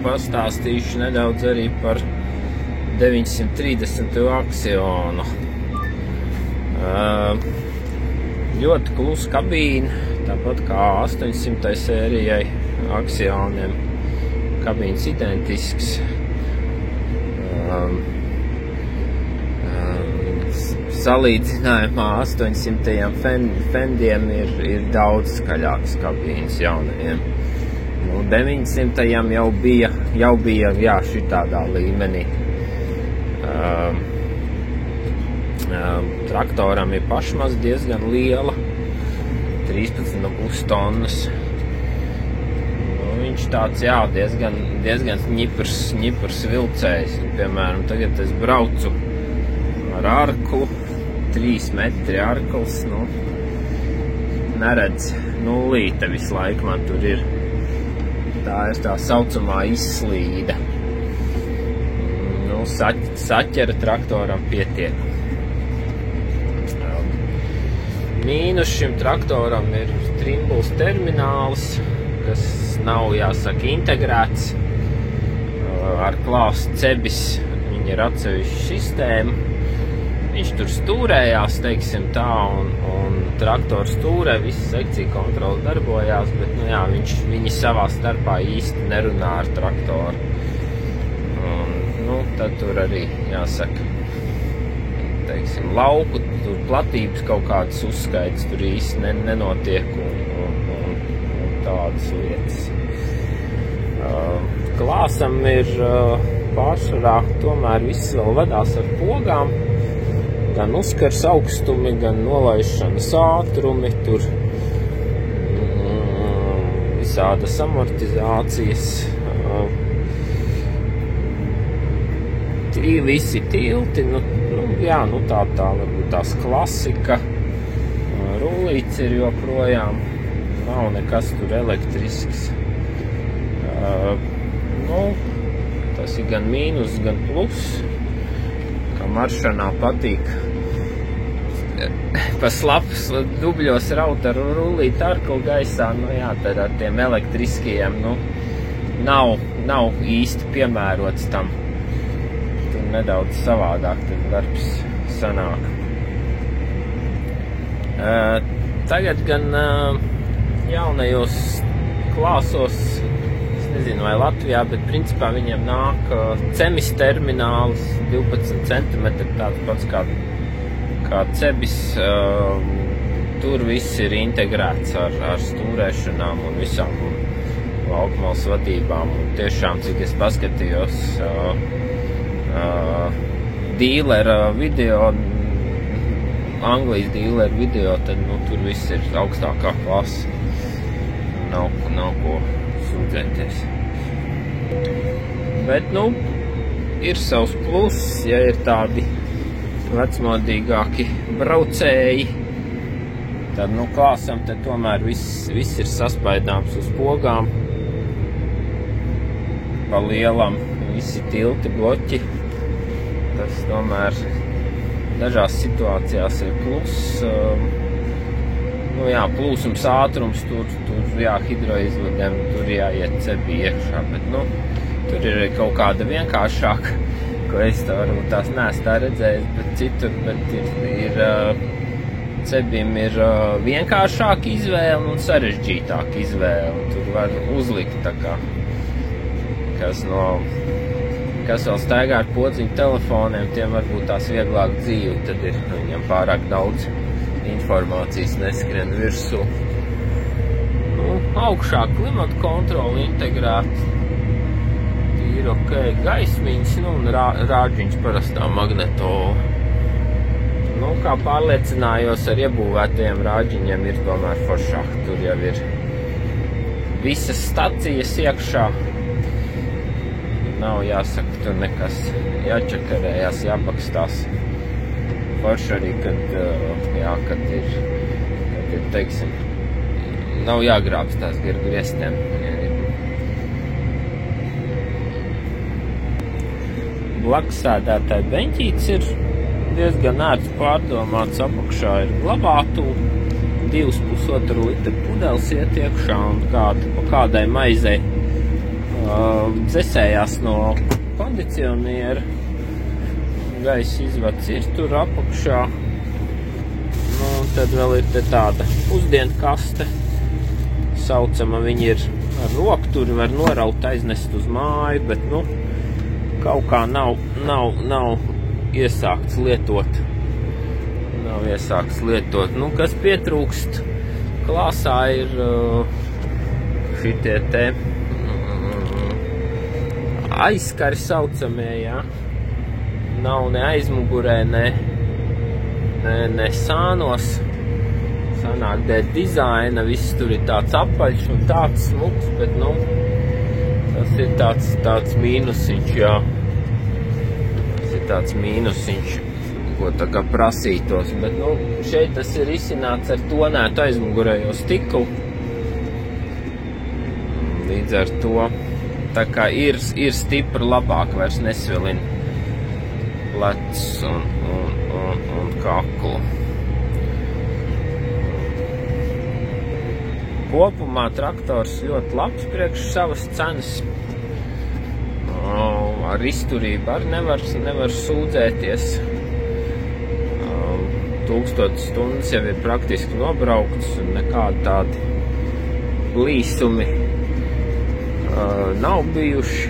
pastāstīšu nedaudz arī par 930. Axionu. Ļoti klusa kabīne, tāpat kā 800. sērijai Axioniem. Kabīnes identisks. Salīdzinājumā 800. Fendiem ir daudz skaļāks kabīnes jaunajiem. 900. jau bija jā, šitādā līmenī. Traktoram ir pašmaz diezgan liela, 13,5 tonnas. Viņš tāds, jā, diezgan ņiprs vilcējs. Piemēram, tagad es braucu ar arklu, 3 metri arkls, neredz nullīte visu laiku man tur ir. Tā ir tā saucamā izslīde. Saķera traktoram pietiek. Mīnus šim traktoram ir trimbuls termināls, kas nav, jāsaka, integrēts. Ar klāstu cebis viņa ir atsevišķa sistēma. Viņš tur stūrējās, teiksim tā, un traktors stūrē, visa sekcija kontrola darbojās, bet, viņi savā starpā īsti nerunā ar traktoru. Tad tur arī, jāsaka, teiksim, lauku, tur platības kaut kādas uzskaitas tur īsti nenotiek un tādas lietas. Klāsam ir pārsvarā, tomēr viss vēl vadās ar pogām, gan uzkars augstumi, gan nolaišanas ātrumi, tur visādas amortizācijas, visi tilti, tā varbūt tās klasika, rullīts ir joprojām, nav nekas tur elektrisks. Tas ir gan mīnus, gan plus, kā maršanā patīk pa slapas dubļos raut ar rullīti arklu gaisā, tad ar tiem elektriskajiem, nav īsti piemērots tam. Nedaudz savādāk tad darbs sanāk. Tagad gan jaunajos klāsos, es nezinu vai Latvijā, bet principā viņiem nāk cemis termināls, 12 cm, tāds pats kā cebis. Tur viss ir integrēts ar stūrēšanām un visām laukmals vadībām. Un tiešām, cik es paskatījos dīlera video, Anglijas dīlera video, tad tur viss ir augstākā klasa. Nav ko sūdzēties. Bet, ir savs pluss, ja ir tādi vecmodīgāki braucēji, tad, klāsam, tad tomēr viss ir saspaidāms uz pogām, pa lielam, visi tilti, bloķi. Tas tomēr dažās situācijās ir pluss. Plūsums ātrums, tur hidroizvadēm, tur jāiet cebi iekšā, bet, tur ir kaut kāda vienkāršāka, ko es varbūt tās neesmu tā redzējis, bet citur, ir cebim ir vienkāršāka izvēle un sarežģītāka izvēle. Tur var uzlikt tā kā, kas vēl staigā ar podziņu telefoniem, tiem varbūt tās vieglāk dzīve, tad ir viņam pārāk daudz informācijas neskrien virsū. Augšā klimata kontroli integrēta, ir ok, gaismiņas, un rāģiņš parastā magnetola. Kā pārliecinājos ar iebūvētajiem rāģiņiem ir tomēr foršāk, tur jau ir visas stacijas iekšā. Nav jāsaka, tur nekas jāčakarējās, jābakstās. Forši arī, kad ir, teiksim, nav jāgrābstās gar griestiem. Blakus sēdētāji beņķītis ir diezgan ērts pārdomāts, apakšā ir glabātuve, 2,5 litru pudeles iet iekšā un pa kādai maizei dzesējās no kondicioniera. Gaisa izvads ir tur apakšā. Nu, tad vēl ir te tāda pusdienkaste. Saucama, viņi ir ar rokturi, var noraut, aiznest uz māju, bet, nu, kaut kā nav iesākts lietot. Nav iesākts lietot. Nu, kas pietrūkst klāsā ir šitie te aizskari saucamie, jā. Nav ne aizmugurē, ne sānos. Sanāk dēļ dizaina, viss tur ir tāds apaļš un tāds smuks, bet, nu, tas ir tāds mīnusiņš, jā. Tas ir tāds mīnusiņš, ko tā kā prasītos, bet, nu, šeit tas ir izcināts ar tonētu aizmugurējo stiklu. Līdz ar to, tā kā ir stipri labāk, vairs nesvilina plecs un kaklu. Kopumā traktors ļoti labs priekš savas cenas. Ar izturību arī nevar sūdzēties. 1000 stundas jau ir praktiski nobraukts un nekādi tādi blīsumi nav bijuši.